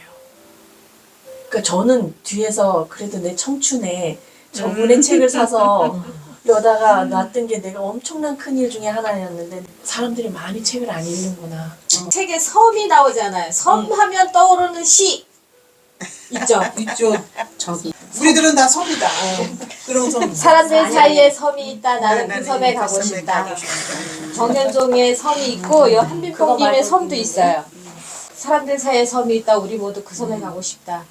그러니까 저는 뒤에서 그래도 내 청춘에 저분의 책을 사서 여다가 놨던 게 내가 엄청난 큰일 중에 하나였는데 사람들이 많이 책을 안 읽는구나. 책에 섬이 나오잖아요. 섬 하면 떠오르는 시 있죠. 있죠. 우리들은 다 섬이다. 그런 섬. 사람들 사이에 섬이 있다. 나는 그 나는 섬에 그 가고 섬에 싶다. 가고 싶다. 정현종의 섬이 있고 한빈봉님의 섬도 있어요. 사람들 사이에 섬이 있다. 우리 모두 그 섬에 가고 싶다.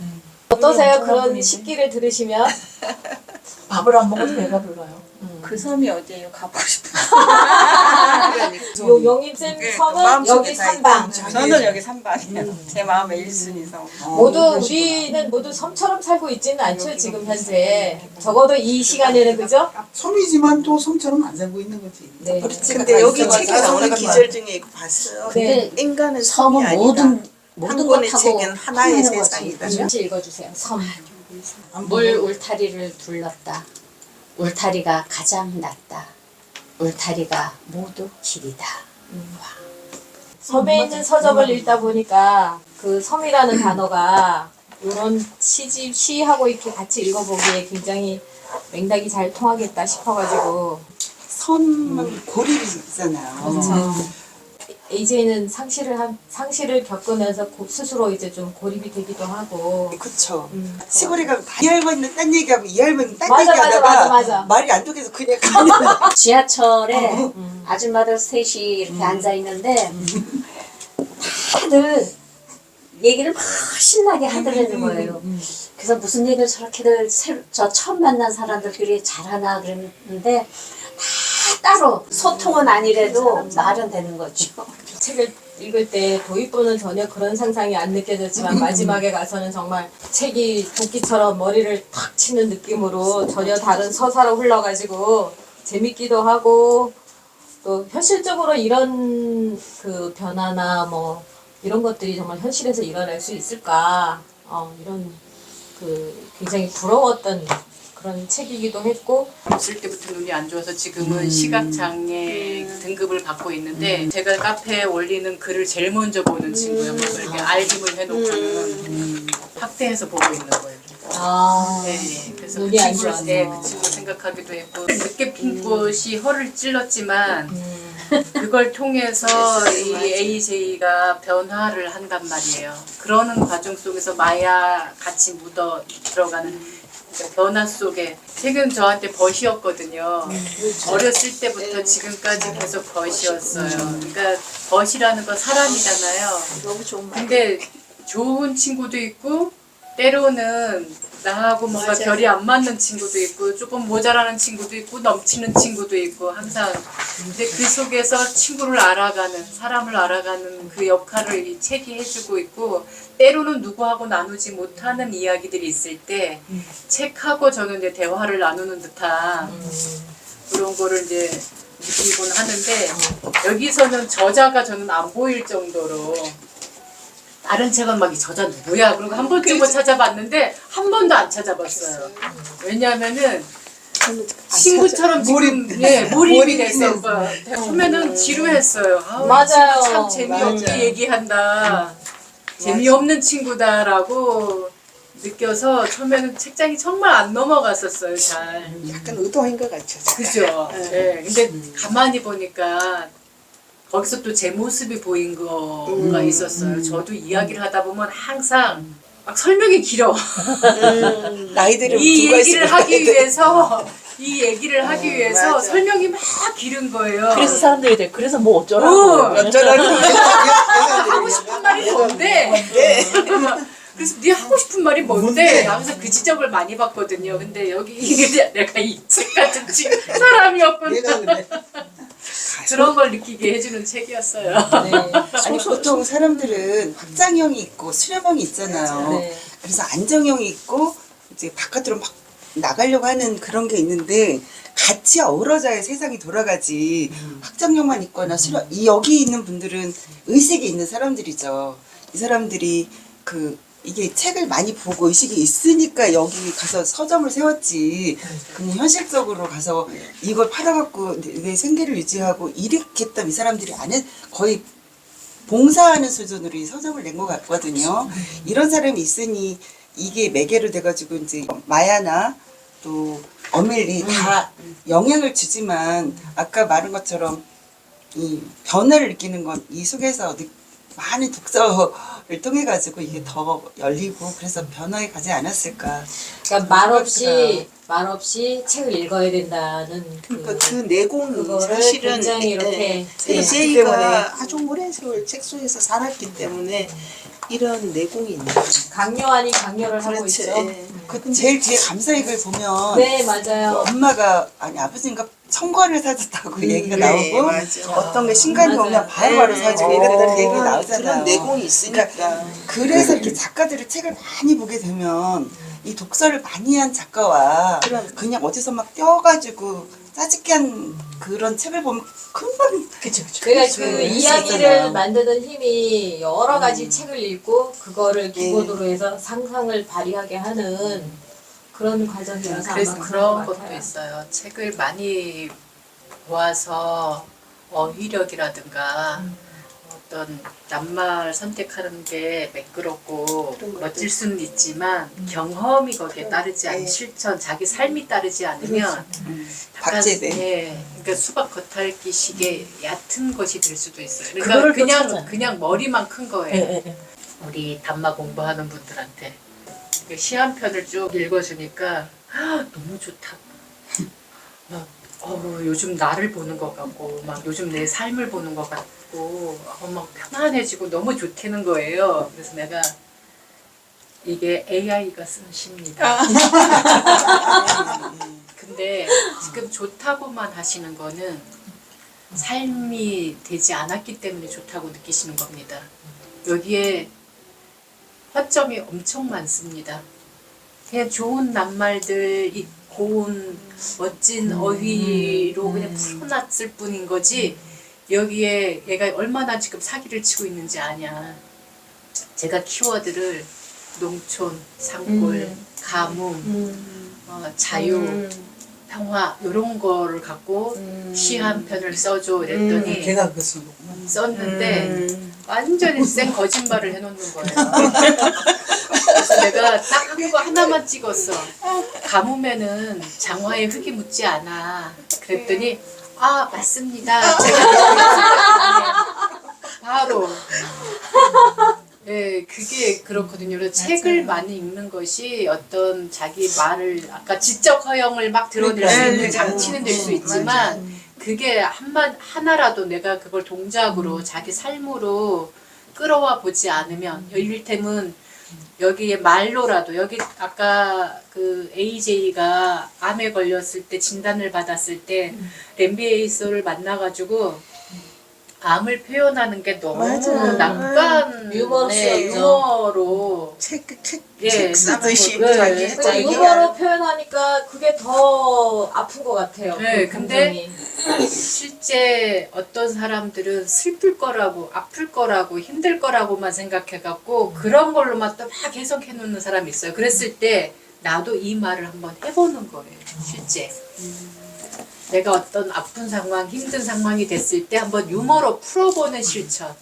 어떠세요? 그런 식기를 들으시면? 밥을 안 먹어도 배가 불러요. 그 섬이 어디예요? 가보고 싶어요. 용임쌤 섬은 마음속에 여기 다 삼방. 저는 여기 3방이에요. 제 마음의 1순위 섬. 우리는 모두 섬처럼 살고 있지는 않죠. 지금 현재. 적어도 이 시간에는 그죠? 섬이지만 또 섬처럼 안 살고 있는 거지. 네. 근데 여기 있어요. 책에 나오는 맞아. 기절 중에 이거 봤어요. 네. 인간은 섬은 섬이 아니다. 모든 한 것 권의 하고 책은 하나의 하나는 거지. 세상이다. 다시 읽어주세요. 섬. 물 울타리를 둘렀다. 울타리가 가장 낫다. 울타리가 모두 길이다. 섬에 있는 서적을 읽다 보니까 그 섬이라는 단어가 이런 시하고 이렇게 같이 읽어보기에 굉장히 맥락이 잘 통하겠다 싶어가지고 선은 고립이잖아요. 그렇죠. AJ는 상실을 겪으면서 스스로 이제 좀 고립이 되기도 하고. 그쵸. 시골에 가면 이 할머니는 딴 얘기하고 이 할머니는 딴 맞아, 얘기하다가 맞아. 말이 안 통해서 그냥 가면 지하철에 아줌마들 셋이 이렇게 앉아 있는데 다들 얘기를 막 신나게 하더라는 거예요. 그래서 무슨 얘기를 저렇게들 저 처음 만난 사람들끼리 잘하나 그랬는데 다 따로 소통은 아니래도 말은 되는 거죠. 책을 읽을 때 도입부는 전혀 그런 상상이 안 느껴졌지만 마지막에 가서는 정말 책이 도끼처럼 머리를 탁 치는 느낌으로 전혀 다른 서사로 흘러가지고 재밌기도 하고 또 현실적으로 이런 그 변화나 뭐 이런 것들이 정말 현실에서 일어날 수 있을까 이런 그 굉장히 부러웠던 그런 책이기도 했고 어릴 때부터 눈이 안 좋아서 지금은 시각장애 등급을 받고 있는데 제가 카페에 올리는 글을 제일 먼저 보는 친구예요. 뭐 이렇게 알림을 해놓고는 확대해서 보고 있는 거예요. 네, 그래서 눈이 안 친구를 그 친구 생각하기도 했고 늦게 핀 꽃이 혀를 찔렀지만 그걸 통해서 이 AJ가 변화를 한단 말이에요. 그러는 과정 속에서 마야 같이 묻어 들어가는 변화 속에 책은 저한테 벗이었거든요. 어렸을 때부터 지금까지 계속 벗이었어요. 그러니까 벗이라는 건 사람이잖아요. 너무 좋은 말. 근데 좋은 친구도 있고 때로는 나하고 뭔가 맞아요. 결이 안 맞는 친구도 있고 조금 모자라는 친구도 있고 넘치는 친구도 있고 항상 근데 그 속에서 친구를 알아가는 사람을 알아가는 그 역할을 이 책이 해주고 있고 때로는 누구하고 나누지 못하는 이야기들이 있을 때 책하고 저는 이제 대화를 나누는 듯한 그런 거를 이제 느끼곤 하는데 여기서는 저자가 저는 안 보일 정도로 다른 책은 막 이 저자 누구야? 그리고 한 번쯤은 찾아봤는데 한 번도 안 찾아봤어요. 왜냐하면은 친구처럼 지금 몰입이 됐어. 처음에는 지루했어요. 아우, 맞아요. 참 재미없게 맞아요. 얘기한다. 재미없는 친구다라고 느껴서 처음에는 책장이 정말 안 넘어갔었어요. 잘. 약간 의도한 것 같죠. 그죠. 네. 근데 가만히 보니까 거기서 또 제 모습이 보인 거가 있었어요. 저도 이야기를 하다 보면 항상 막 설명이 길어. 나이들을 이 두고 얘기를 있으면 하기 위해서 이 얘기를 하기 위해서 맞아. 설명이 막 길은 거예요. 그래서 사람들이 돼. 그래서 뭐 어쩌라고. 어쩌라고 하고 싶은 말이 뭔데? 그래서 네 하고 싶은 말이 뭔데? 하면서 그 지적을 많이 받거든요. 근데 여기 내가 이 책 같은 사람이었구나. 얘가 그래. 그런 걸 느끼게 해주는 책이었어요. 아니 보통 사람들은 확장형이 있고 수렴형이 있잖아요. 네. 그래서 안정형이 있고 이제 바깥으로 막 나가려고 하는 그런 게 있는데 같이 어우러져야 세상이 돌아가지. 확장형만 있거나 수렴 여기 있는 분들은 의식이 있는 사람들이죠. 이 사람들이 이게 책을 많이 보고 의식이 있으니까 여기 가서 서점을 세웠지. 그냥 현실적으로 가서 이걸 팔아갖고 내 생계를 유지하고 이랬겠다 이 사람들이 안 해. 거의 봉사하는 수준으로 이 서점을 낸 것 같거든요. 이런 사람이 있으니 이게 매개로 돼가지고 이제 마야나 또 어밀리 다 영향을 주지만 아까 말한 것처럼 이 변화를 느끼는 건 이 속에서 많은 독서를 통해 가지고 이게 더 열리고 그래서 변화에 가지 않았을까. 그러니까 말없이 책을 읽어야 된다는 그러니까 그 내공이 그거를 사실은 굉장히 이렇게 제이가 아주 오랜 세월 책 속에서 살았기 때문에 이런 내공이 있는 거죠. 강요 아닌 강요를 하고 그렇지. 있죠. 예. 그 제일 뒤에 감사액을 보면 네 맞아요. 엄마가 아니 아버지인가 청과를 사줬다고 얘기가 네, 나오고 맞아. 어떤 게 신간이 맞아요. 오면 바로바로 사주고 네, 이런 그런 얘기가 나오잖아요. 그런 내공이 있으니까. 그래서 이렇게 작가들이 책을 많이 보게 되면 이 독서를 많이 한 작가와 그냥 어디서 막 떼어가지고 짜집게 한 그런 책을 보면 금방 그러니까 그 그치. 이야기를 있었잖아요. 만드는 힘이 여러 가지 책을 읽고 그거를 기본으로 해서 상상을 발휘하게 하는 그런 과정이라서 그래서 아마 그런 것 것도 같아요. 있어요. 책을 많이 보아서 어휘력이라든가 어떤 낱말 선택하는 게 매끄럽고 멋질 수는 있지만 경험이 거기에 따르지 않은 실천, 자기 삶이 따르지 않으면 박제돼. 예, 그러니까 수박 겉핥기식의 얕은 것이 될 수도 있어요. 그거를 그러니까 또 찾아요. 그냥 머리만 큰 거예요. 예, 예. 우리 단마 공부하는 분들한테 시 한 편을 쭉 읽어주니까 너무 좋다. 막 요즘 나를 보는 것 같고 막 요즘 내 삶을 보는 것 같고 막 편안해지고 너무 좋다는 거예요. 그래서 내가 이게 AI가 쓴 시입니다. 근데 지금 좋다고만 하시는 거는 삶이 되지 않았기 때문에 좋다고 느끼시는 겁니다. 여기에 허점이 엄청 많습니다. 그냥 좋은 낱말들, 이 고운 멋진 어휘로 그냥 풀어놨을 뿐인 거지 여기에 얘가 얼마나 지금 사기를 치고 있는지 아냐. 제가 키워드를 농촌, 산골, 가뭄, 자유, 평화 이런 거를 갖고 시 한 편을 써줘 이랬더니 걔가 그 수. 썼는데 완전히 쌩 거짓말을 해놓는 거예요. 그래서 내가 딱 한 거 하나만 찍었어. 가뭄에는 장화에 흙이 묻지 않아. 그랬더니 아 맞습니다. 제가 바로 네, 그게 그렇거든요. 그래서 책을 많이 읽는 것이 어떤 자기 말을 아까 지적 허용을 막 드러낼 수 있는 장치는 될 수 있지만 그게 하나라도 내가 그걸 동작으로 자기 삶으로 끌어와 보지 않으면 이를테면 여기에 말로라도 여기 아까 그 AJ가 암에 걸렸을 때 진단을 받았을 때 램비에이서를 만나가지고 암을 표현하는 게 너무 약간 유머러스였죠. 유머로 책 예, 쓰듯이 네, 자기 네. 그러니까 자기가 유머로 표현하니까 그게 더 아픈 것 같아요. 네, 그 근데 감정이. 실제 어떤 사람들은 슬플 거라고 아플 거라고 힘들 거라고만 생각해갖고 그런 걸로만 또 막 해석해 놓는 사람이 있어요. 그랬을 때 나도 이 말을 한번 해보는 거예요. 실제 내가 어떤 아픈 상황 힘든 상황이 됐을 때 한번 유머로 풀어보는 실천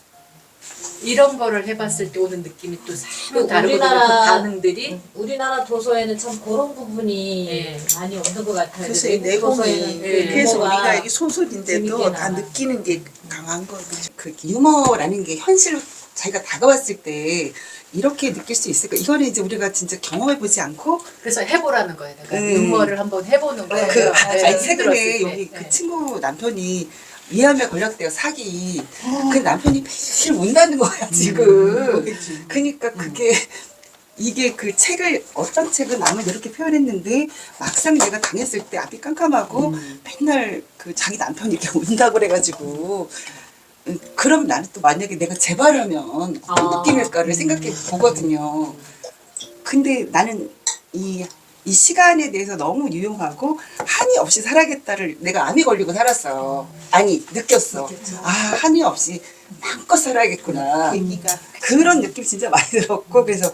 이런 거를 해봤을 때 오는 느낌이 또 사뭇 다르거든요. 그 반응들이 우리나라 도서에는 참 그런 부분이 네. 많이 없는 것 같아요. 그래서 이 외국 도서에는 내공이 그 그래서 유머가 우리가 이게 소설인데도 재밌게 다 나와요. 느끼는 게 강한 거죠. 그 유머라는 게 현실로 자기가 다가왔을 때 이렇게 느낄 수 있을까? 이거는 이제 우리가 진짜 경험해보지 않고 그래서 해보라는 거예요. 내가 유머를 한번 해보는 거예요. 그 네, 최근에 힘들었을 여기 때. 그 네. 친구 남편이 위암에 걸렸대요. 사기. 그 남편이 매일 운다는 거야 지금. 그러니까 그게 이게 그 책을 어떤 책은 나는 이렇게 표현했는데 막상 내가 당했을 때 앞이 깜깜하고 맨날 그 자기 남편이 이렇게 운다고 그래가지고 그럼 나는 또 만약에 내가 재발하면 어떤 느낌일까를 생각해 보거든요. 근데 나는 이 시간에 대해서 너무 유용하고 한이 없이 살아야겠다를 내가 암이 걸리고 살았어요. 아니 느꼈어. 아 한이 없이 마음껏 살아야겠구나. 그런 느낌 진짜 많이 들었고 그래서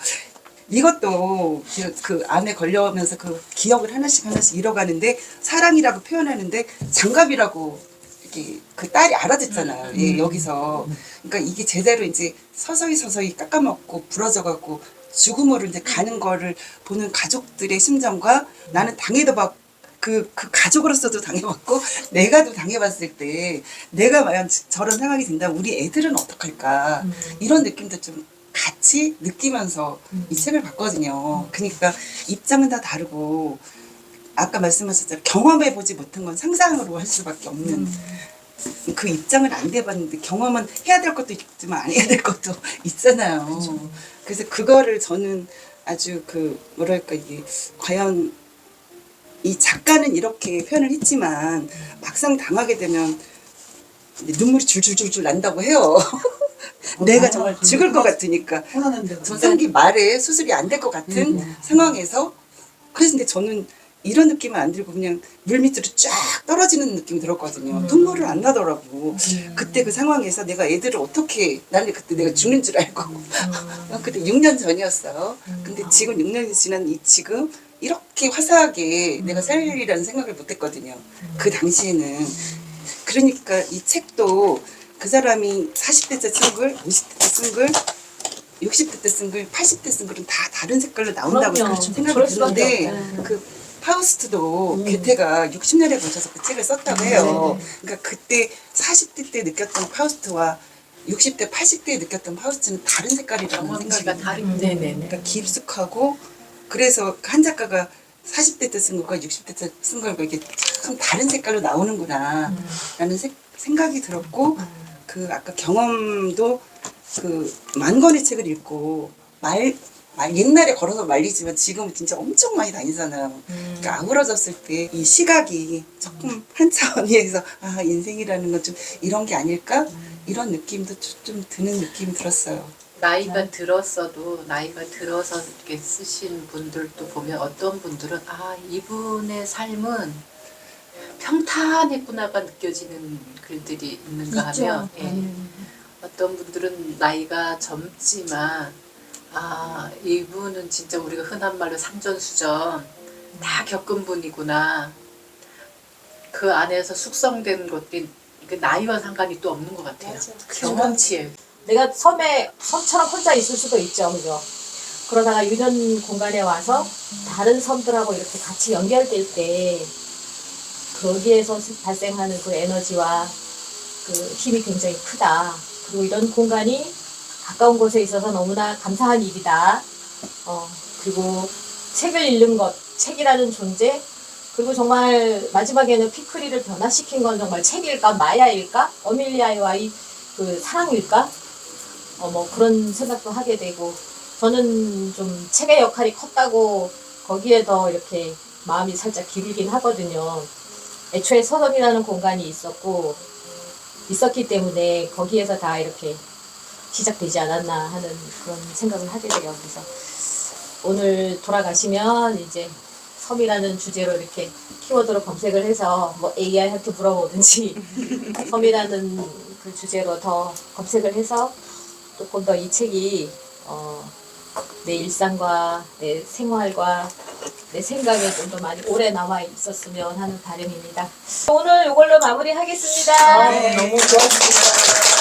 이것도 그 암에 걸려오면서 그 기억을 하나씩 잃어가는데 사랑이라고 표현하는데 장갑이라고 이렇게 그 딸이 알아듣잖아요. 예, 여기서 그러니까 이게 제대로 이제 서서히 깎아먹고 부러져가고 죽음으로 이제 가는 거를 보는 가족들의 심정과 나는 당해도 막 그 가족으로서도 당해봤고 내가 또 당해봤을 때 내가 만약 저런 상황이 된다면 우리 애들은 어떡할까 이런 느낌도 좀 같이 느끼면서 이 책을 봤거든요. 그러니까 입장은 다 다르고 아까 말씀하셨잖아요. 경험해보지 못한 건 상상으로 할 수밖에 없는 그 입장은 안 돼봤는데 경험은 해야 될 것도 있지만 안 해야 될 것도 있잖아요. 그래서 그거를 저는 아주 그 뭐랄까 이게 과연 이 작가는 이렇게 표현을 했지만 막상 당하게 되면 눈물이 줄줄줄줄 난다고 해요. 내가 정말 죽을 것 같으니까 조상기 말에 수술이 안 될 것 같은 상황에서 그래서 근데 저는 이런 느낌은 안 들고 그냥 물 밑으로 쫙 떨어지는 느낌이 들었거든요. 눈물을 안 나더라고. 그때 그 상황에서 내가 애들을 어떻게 나는 그때 내가 죽는 줄 알고 그때 6년 전이었어요. 근데 지금 6년이 지난 이 지금 이렇게 화사하게 내가 살리라는 생각을 못 했거든요. 그 당시에는. 그러니까 이 책도 그 사람이 40대 때 쓴 글, 50대 때 쓴 글, 60대 때 쓴 글, 80대 쓴 글은 다 다른 색깔로 나온다고 그럼요. 생각이 그럴 수밖에 드는데 없죠. 그 파우스트도 괴테가 60년에 걸쳐서 그 책을 썼다고 해요. 그러니까 그때 40대 때 느꼈던 파우스트와 60대, 80대에 느꼈던 파우스트는 다른 색깔이라고 경험치가 생각이 다른. 네네네. 그러니까 깊숙하고 그래서 한 작가가 40대 때 쓴 것과 60대 때 쓴 걸 이게 참 다른 색깔로 나오는구나 라는 생각이 들었고 그 아까 경험도 그 만 권의 책을 읽고 옛날에 걸어서 말리지만 지금은 진짜 엄청 많이 다니잖아요. 그러니까 아우러졌을 때 이 시각이 조금 한 차원에서 아 인생이라는 건 좀 이런 게 아닐까? 이런 느낌도 좀 드는 느낌이 들었어요. 나이가 들었어도 나이가 들어서 이렇게 쓰신 분들도 보면 어떤 분들은 아 이분의 삶은 평탄했구나가 느껴지는 글들이 있는가 하면 어떤 분들은 나이가 젊지만 아 이분은 진짜 우리가 흔한 말로 산전수전 다 겪은 분이구나. 그 안에서 숙성된 것들이 그 나이와 상관이 또 없는 것 같아요. 경험치에. 내가 섬처럼 혼자 있을 수도 있죠, 그죠? 그러다가 유년 공간에 와서 다른 섬들하고 이렇게 같이 연결될 때 거기에서 발생하는 그 에너지와 그 힘이 굉장히 크다. 그리고 이런 공간이 가까운 곳에 있어서 너무나 감사한 일이다. 그리고 책을 읽는 것, 책이라는 존재, 그리고 정말 마지막에는 피크리를 변화시킨 건 정말 책일까, 마야일까, 어밀리아와의 그 사랑일까? 뭐 그런 생각도 하게 되고, 저는 좀 책의 역할이 컸다고 거기에 더 이렇게 마음이 살짝 기울긴 하거든요. 애초에 서점이라는 공간이 있었기 때문에 거기에서 다 이렇게 시작되지 않았나 하는 그런 생각을 하게 돼요. 그래서 오늘 돌아가시면 이제 섬이라는 주제로 이렇게 키워드로 검색을 해서 뭐 AI한테 물어보든지 섬이라는 그 주제로 더 검색을 해서 조금 더 이 책이 내 일상과 내 생활과 내 생각에 좀 더 많이 오래 남아 있었으면 하는 바람입니다. 오늘 이걸로 마무리하겠습니다. 너무 좋았습니다.